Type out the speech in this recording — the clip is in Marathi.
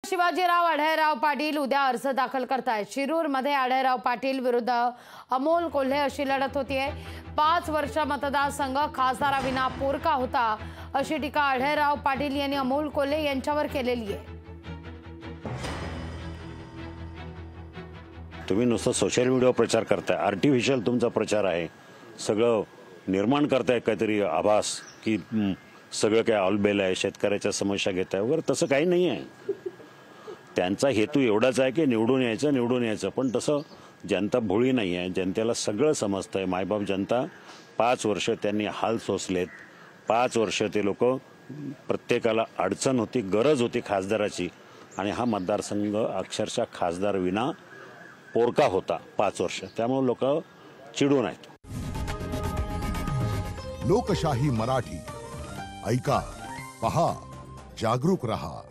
शिवाजीराव अढळराव पाटील उद्या अर्ज दाखल करतायत। शिरूरमध्ये अढळराव पाटील विरुद्ध अमोल कोल्हे अशी लढत होतीये। 5 वर्ष मतदारसंघ खासदाराविना पोरका होता अशी टीका अढळराव पाटील यांनी अमोल कोल्हे यांच्यावर केलेली आहे। तुम्ही नुसतं सोशल मीडियावर प्रचार करताय, आर्टिफिशियल तुमचा प्रचार आहे, सगळं निर्माण करताय काहीतरी आभास की सगळं काय ऑलबेल आहे, शेतकऱ्याच्या समस्या घेताय वगैरे। तसं काही नाही आहे। त्यांचा हेतू एवढाच आहे की निवडून यायचं, पण तसं जनता भोळी नाही आहे। जनतेला सगळं समजतंय। मायबाप जनता 5 वर्ष त्यांनी हाल सोसलेत। 5 वर्ष ते लोक प्रत्येकाला अडचण होती, गरज होती खासदाराची, आणि हा मतदारसंघ अक्षरशः खासदार विना पोरका होता 5 वर्ष। त्यामुळे लोक चिडून आहेत। लोकशाही मराठी ऐका, पहा, जागरूक रहा।